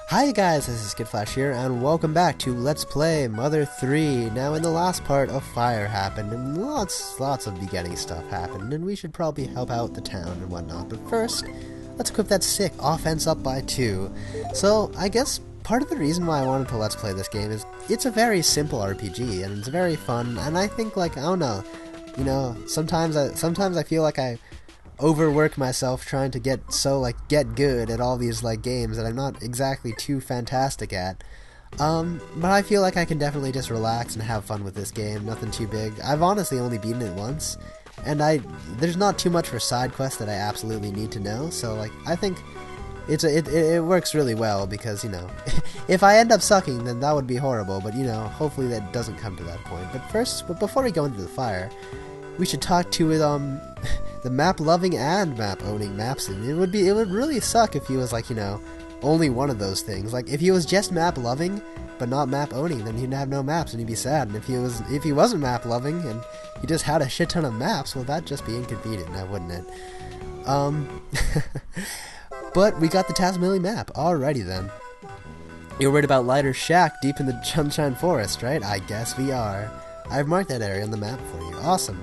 Hi guys, this is Skittflash here, and welcome back to Let's Play Mother 3. Now, in the last part, a fire happened, and lots of beginning stuff happened, and we should probably help out the town and whatnot. But first, let's equip that sick offense up by 2. So, I guess part of the reason why I wanted to Let's Play this game is it's a very simple RPG, and it's very fun, and I think, I don't know, sometimes I feel like I overwork myself trying to get good at all these games that I'm not exactly too fantastic at. But I feel like I can definitely just relax and have fun with this game. Nothing too big. I've honestly only beaten it once, and there's not too much for side quests that I absolutely need to know. So I think it works really well because if I end up sucking, then that would be horrible. But hopefully that doesn't come to that point. But before we go into the fire, we should talk to the map-loving and map-owning Mapson. It would really suck if he was only one of those things. If he was just map-loving but not map-owning, then he'd have no maps and he'd be sad. And if he wasn't map-loving and he just had a shit ton of maps, well, that'd just be inconvenient, now wouldn't it? But we got the Tasmilly map. Alrighty then. You're worried about Lighter's shack deep in the Sunshine Forest, right? I guess we are. I've marked that area on the map for you. Awesome.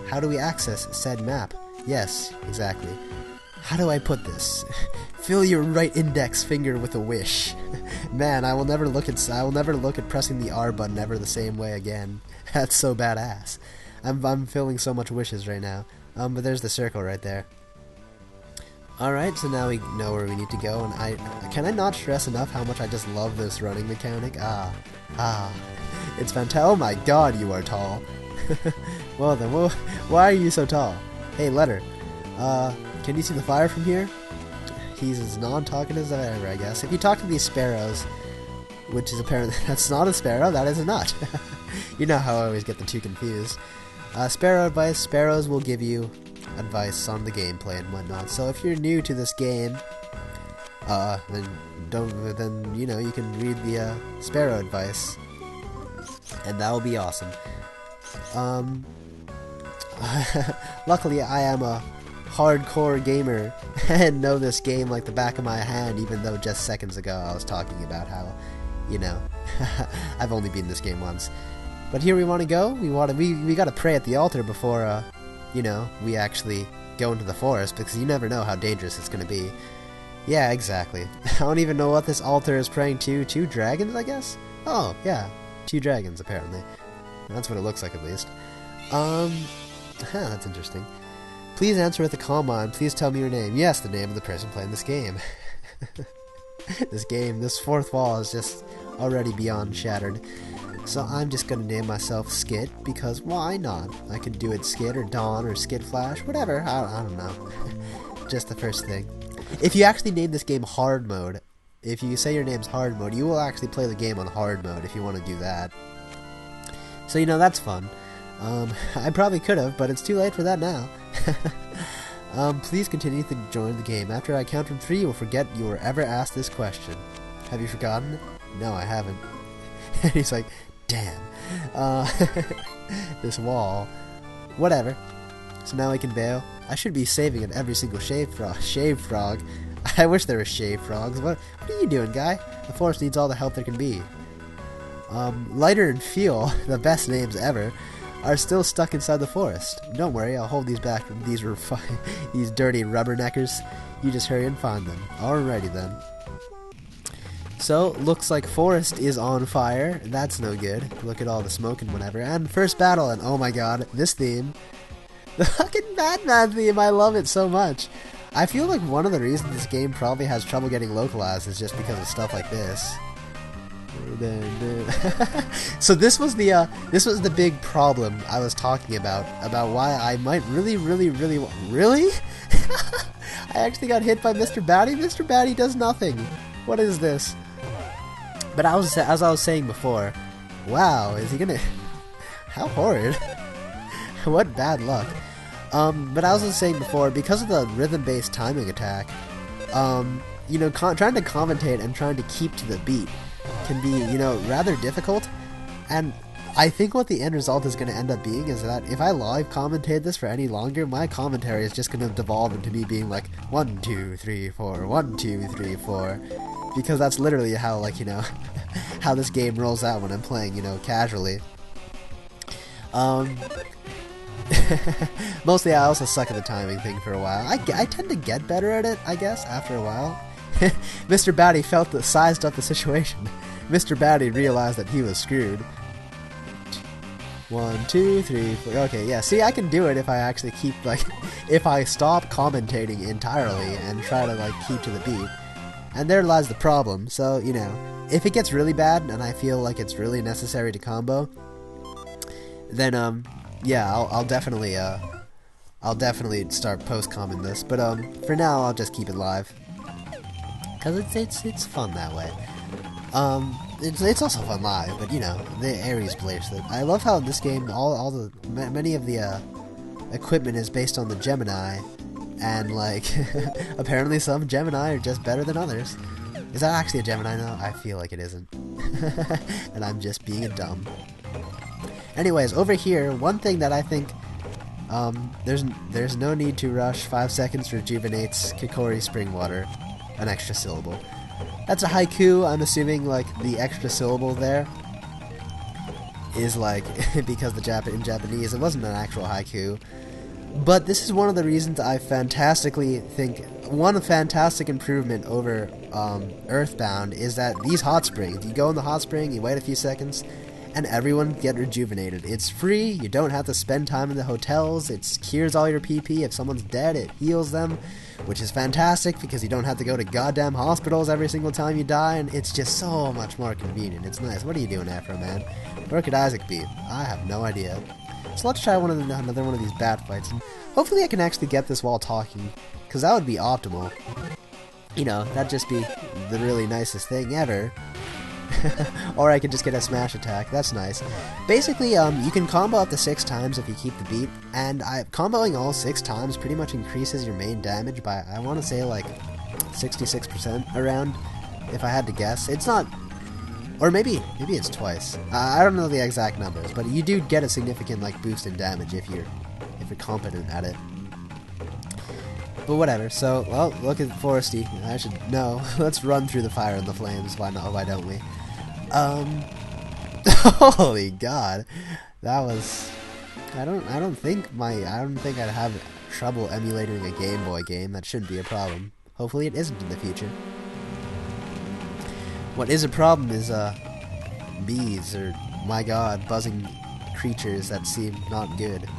How do we access said map? Yes, exactly. How do I put this? Fill your right index finger with a wish. Man, I will never look at pressing the R button ever the same way again. That's so badass. I'm filling so much wishes right now. But there's the circle right there. Alright, so now we know where we need to go, and can I not stress enough how much I just love this running mechanic? It's fantastic. Oh my god, you are tall. Well then, why are you so tall? Hey, Letter, can you see the fire from here? He's as non-talkative as ever, I guess. If you talk to these sparrows, which is apparently, that's not a sparrow, that is a nut. You know how I always get the two confused. Sparrow advice, sparrows will give you advice on the gameplay and whatnot. So if you're new to this game, then you can read the sparrow advice, and that will be awesome. Luckily, I am a hardcore gamer and know this game like the back of my hand, even though just seconds ago I was talking about how, I've only beaten this game once. But here we want to go. We gotta pray at the altar before, we actually go into the forest, because you never know how dangerous it's gonna be. Yeah, exactly. I don't even know what this altar is praying to. 2 dragons, I guess? Oh, yeah. 2 dragons, apparently. That's what it looks like, at least. That's interesting. Please answer with a comma, and please tell me your name. Yes, the name of the person playing this game. This fourth wall is just already beyond shattered. So I'm just gonna name myself Skit, because why not? I could do it Skit, or Dawn, or Skittflash, whatever, I don't know. Just the first thing. If you actually name this game Hard Mode, if you say your name's Hard Mode, you will actually play the game on Hard Mode if you want to do that. So, that's fun. I probably could have, but it's too late for that now. Please continue to join the game. After I count from 3, you will forget you were ever asked this question. Have you forgotten? No, I haven't. And he's like, damn. This wall. Whatever. So now I can bail. I should be saving at every single shaved frog. I wish there were shaved frogs. What are you doing, guy? The forest needs all the help there can be. Lighter and Feel, the best names ever, are still stuck inside the forest. Don't worry, I'll hold these back from these dirty rubberneckers. You just hurry and find them. Alrighty then. So, looks like forest is on fire. That's no good. Look at all the smoke and whatever. And first battle, and oh my god, this theme. The fucking Batman theme, I love it so much. I feel like one of the reasons this game probably has trouble getting localized is just because of stuff like this. So this was the big problem I was talking about why I might really I actually got hit by Mr. Batty. Mr. Batty does nothing. What is this? But as I was saying before, wow, is he gonna? How horrid! What bad luck. But as I was saying before, because of the rhythm-based timing attack, trying to commentate and trying to keep to the beat can be, rather difficult. And I think what the end result is going to end up being is that if I live commentate this for any longer, my commentary is just going to devolve into me being like 1 2 3 4 1 2 3 4, because that's literally how, like, you know, how this game rolls out when I'm playing, you know, casually. Mostly I also suck at the timing thing for a while. I tend to get better at it, I guess, after a while. Mr. Batty sized up the situation. Mr. Batty realized that he was screwed. 1 2 3 4. Okay, yeah, see, I can do it if I actually keep, like, if I stop commentating entirely and try to, like, keep to the beat. And there lies the problem. So, you know, if it gets really bad and I feel like it's really necessary to combo, then yeah, I'll definitely start post-comming this. But for now, I'll just keep it live, cause it's fun that way. It's also fun live, but you know, the Ares plays it. I love how this game, many of the equipment is based on the Gemini, and like apparently some Gemini are just better than others. Is that actually a Gemini now? I feel like it isn't, and I'm just being a dumb. Anyways, over here, one thing that I think there's no need to rush. 5 seconds rejuvenates Kikori spring water, an extra syllable. That's a haiku. I'm assuming, like, the extra syllable there is, like, because in Japanese it wasn't an actual haiku. But this is one of the reasons I fantastically think one fantastic improvement over Earthbound is that these hot springs, you go in the hot spring, you wait a few seconds, and everyone get rejuvenated. It's free, you don't have to spend time in the hotels, it cures all your PP. If someone's dead, it heals them, which is fantastic because you don't have to go to goddamn hospitals every single time you die, and it's just so much more convenient. It's nice. What are you doing, Afro Man? Where could Isaac be? I have no idea. So let's try another one of these bat fights, and hopefully I can actually get this while talking, because that would be optimal. You know, that'd just be the really nicest thing ever. Or I could just get a smash attack. That's nice. Basically, you can combo up to 6 times if you keep the beat, and comboing all 6 times pretty much increases your main damage by, I want to say, like 66% around, if I had to guess. It's not, or maybe it's twice. I don't know the exact numbers, but you do get a significant, like, boost in damage if you're competent at it. But whatever. So, well, look at Foresty. I should know. Let's run through the fire and the flames. Why not? Why don't we? Holy God, that was. I don't think I'd have trouble emulating a Game Boy game. That shouldn't be a problem. Hopefully, it isn't in the future. What is a problem is bees, or my God, buzzing creatures that seem not good.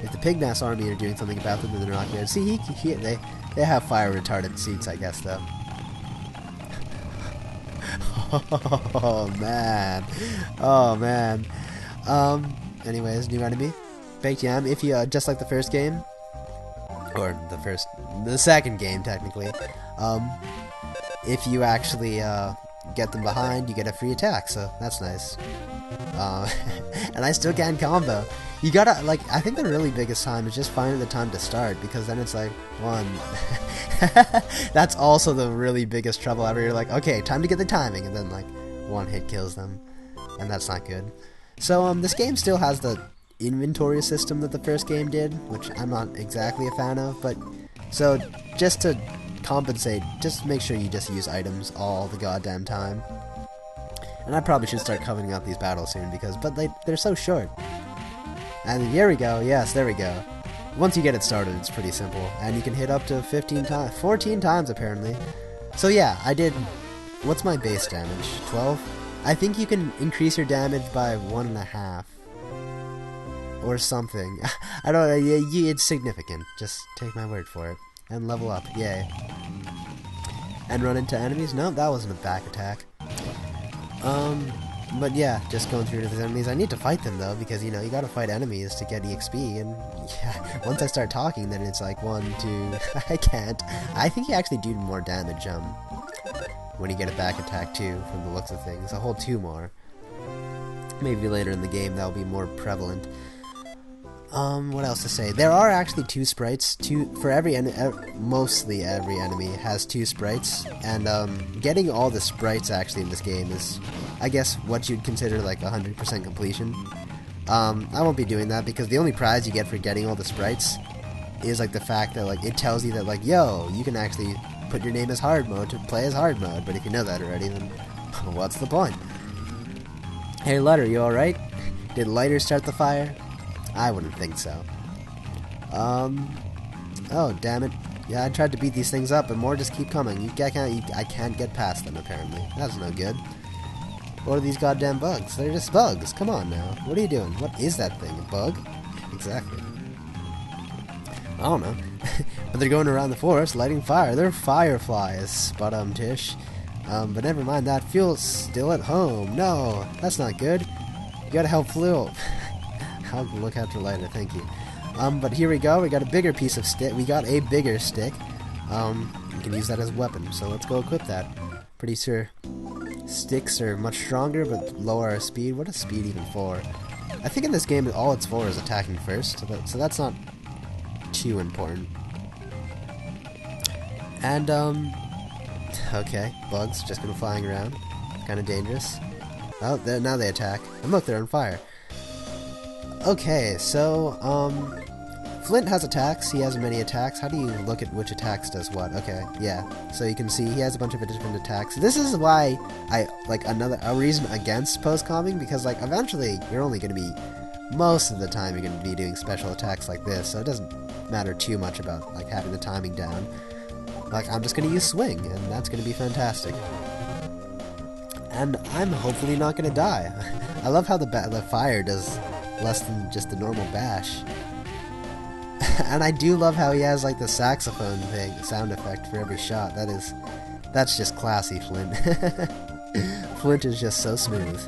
If the Pigmass army are doing something about them, then they're not good. See, they have fire retardant seats, I guess, though. Oh man, oh man. Anyways, new enemy, baked yam. If you just like the first game, or the second game technically, if you actually get them behind, you get a free attack. So that's nice. And I still can't combo. You gotta, like, I think the really biggest time is just finding the time to start, because then it's like, 1. That's also the really biggest trouble ever. You're like, okay, time to get the timing, and then, like, 1 hit kills them, and that's not good. So, this game still has the inventory system that the first game did, which I'm not exactly a fan of, but, so, just to compensate, just make sure you just use items all the goddamn time. And I probably should start covering up these battles soon, but they're so short. And here we go, yes, there we go. Once you get it started, it's pretty simple. And you can hit up to 14 times apparently. So yeah, I did, what's my base damage? 12? I think you can increase your damage by 1.5. Or something. I don't know, it's significant. Just take my word for it. And level up, yay. And run into enemies? No, that wasn't a back attack. But yeah, just going through these enemies. I need to fight them though, because, you know, you gotta fight enemies to get EXP, and yeah, once I start talking, then it's like 1, 2, I can't. I think you actually do more damage, when you get a back attack too, from the looks of things. A whole 2 more. Maybe later in the game that'll be more prevalent. What else to say? There are actually 2 sprites. For every mostly every enemy has 2 sprites, and getting all the sprites actually in this game is I guess, what you'd consider like 100% completion. I won't be doing that because the only prize you get for getting all the sprites is like the fact that like it tells you that like, yo, you can actually put your name as hard mode to play as hard mode. But if you know that already, then what's the point? Hey Letter, you alright? Did Lighter start the fire? I wouldn't think so. Oh damn it. Yeah, I tried to beat these things up, but more just keep coming. I can't get past them apparently. That's no good. What are these goddamn bugs? They're just bugs. Come on now. What are you doing? What is that thing? A bug? Exactly. I don't know. But they're going around the forest lighting fire. They're fireflies, Tish. But never mind that. Fuel's still at home. No, that's not good. You gotta help Fuel. I'll look after Lighter, thank you. But here we go. We got a bigger piece of stick. We got a bigger stick. We can use that as a weapon. So let's go equip that. Pretty sure sticks are much stronger, but lower our speed. What is speed even for? I think in this game all it's for is attacking first. So that's not too important. And okay, bugs just been flying around. Kind of dangerous. Oh, now they attack. And look, they're on fire. Okay, so Flint has attacks. He has many attacks. How do you look at which attacks does what? Okay, yeah. So you can see he has a bunch of different attacks. This is why I like a reason against post-combing, because like eventually you're only going to be, most of the time you're going to be doing special attacks like this, so it doesn't matter too much about like having the timing down. Like I'm just going to use swing, and that's going to be fantastic. And I'm hopefully not going to die. I love how the fire does less than just the normal bash. And I do love how he has like the saxophone thing, sound effect for every shot. That's just classy, Flint. Flint is just so smooth.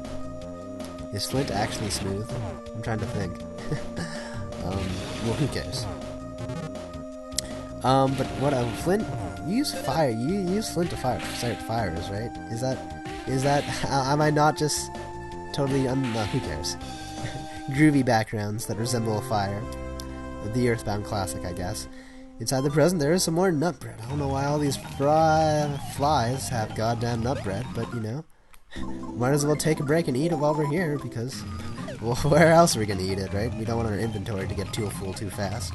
Is Flint actually smooth? I'm trying to think. Well, who cares? But what Flint, you use fire. You use Flint to start fires, right? Is that? Am I not just totally? No, who cares? Groovy backgrounds that resemble a fire. The Earthbound classic, I guess. Inside the present, there is some more nut bread. I don't know why all these flies have goddamn nut bread, but you know, might as well take a break and eat it while we're here, because, well, where else are we gonna eat it, right? We don't want our inventory to get too full too fast.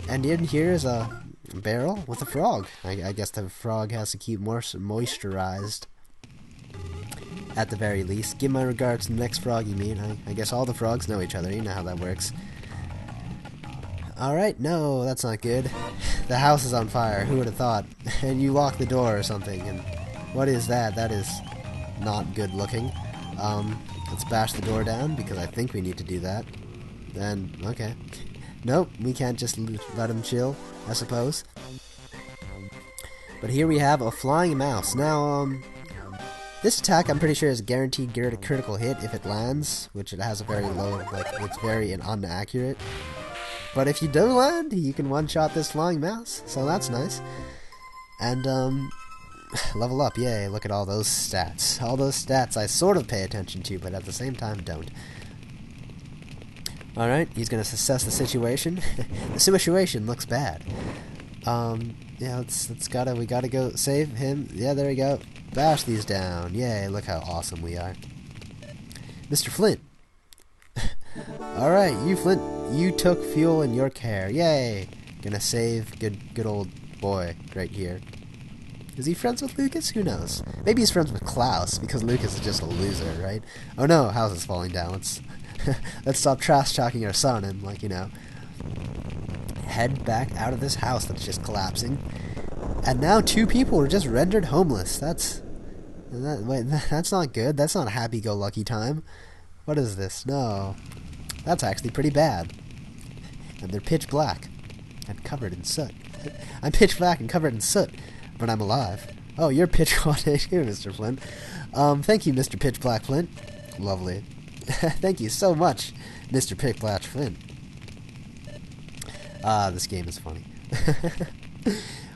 And in here is a barrel with a frog. I guess the frog has to keep more moisturized. At the very least. Give my regards to the next frog you meet. I guess all the frogs know each other. You know how that works. Alright, no, that's not good. The house is on fire. Who would have thought? And you lock the door or something. And what is that? That is not good looking. Let's bash the door down because I think we need to do that. Then, okay. Nope, we can't just let him chill, I suppose. But here we have a flying mouse. Now, this attack, I'm pretty sure, is a guaranteed critical hit if it lands, which it has a very low, like, it's very inaccurate. But if you do land, you can one-shot this flying mouse, so that's nice. And, level up, yay, look at all those stats. All those stats I sort of pay attention to, but at the same time don't. Alright, he's gonna assess the situation. The situation looks bad. Yeah, we gotta go save him. Yeah, there we go. Bash these down. Yay, look how awesome we are. Mr. Flint. Alright, you Flint, you took fuel in your care. Yay! Gonna save good old boy right here. Is he friends with Lucas? Who knows? Maybe he's friends with Klaus, because Lucas is just a loser, right? Oh no, house is falling down. Let's stop trash-talking our son and, like, you know, head back out of this house that's just collapsing. And now 2 people were just rendered homeless. That's not good. That's not a happy-go-lucky time. What is this? No. That's actually pretty bad. And they're pitch black and covered in soot. I'm pitch black and covered in soot, but I'm alive. Oh, you're pitch black too, Mr. Flint. Thank you, Mr. Pitch Black Flint. Lovely. Thank you so much, Mr. Pitch Black Flint. This game is funny.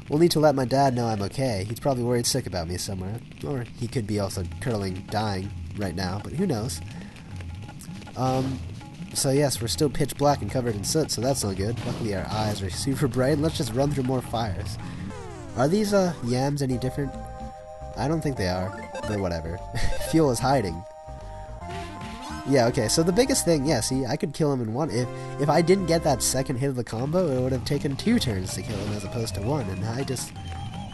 We'll need to let my dad know I'm okay. He's probably worried sick about me somewhere. Or he could be also dying right now, but who knows. So yes, we're still pitch black and covered in soot, so that's not good. Luckily our eyes are super bright. Let's just run through more fires. Are these, yams any different? I don't think they are, but whatever. Fuel is hiding. Yeah, okay, so the biggest thing, yeah, see, I could kill him in one. If I didn't get that second hit of the combo, it would have taken 2 turns to kill him as opposed to 1, and I just...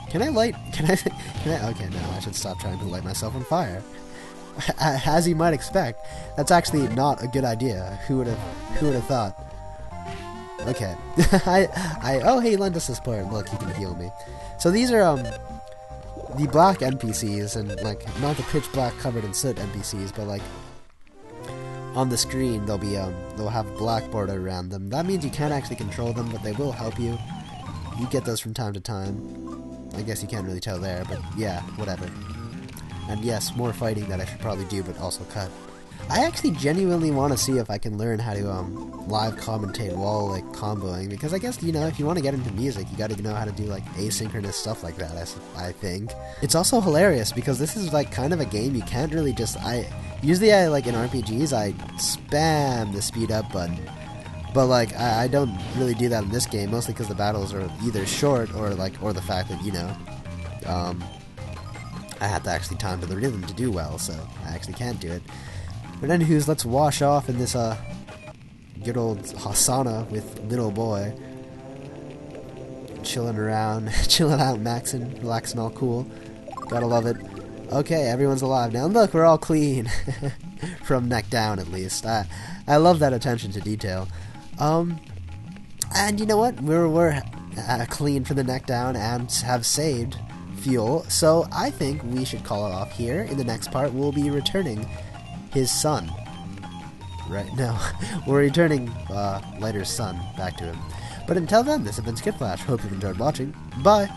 Can I, okay, no, I should stop trying to light myself on fire. As you might expect, that's actually not a good idea. Who would have thought? Okay. Oh, hey, lend us support. Look, he can heal me. So these are, the black NPCs, and, like, not the pitch black covered in soot NPCs, but, like, on the screen, they'll have a black border around them. That means you can't actually control them, but they will help you. You get those from time to time. I guess you can't really tell there, but yeah, whatever. And yes, more fighting that I should probably do, but also cut. I actually genuinely want to see if I can learn how to live commentate while like comboing, because I guess, you know, if you want to get into music, you got to know how to do like asynchronous stuff like that. I think it's also hilarious because this is like kind of a game you can't really just. Usually I like in RPGs I spam the speed up button, but like I don't really do that in this game, mostly because the battles are either short or the fact that, you know, I have to actually time to the rhythm to do well, so I actually can't do it. But anywho's, let's wash off in this good old sauna with little boy. Chilling around, chilling out, maxing, relaxing, all cool. Gotta love it. Okay, everyone's alive now. And look, we're all clean. From neck down, at least. I love that attention to detail. And you know what? We're clean from the neck down and have saved fuel. So I think we should call it off here. In the next part, we'll be returning his son. Right? No. We're returning Lighter's son back to him. But until then, this has been Skittflash. Hope you've enjoyed watching. Bye!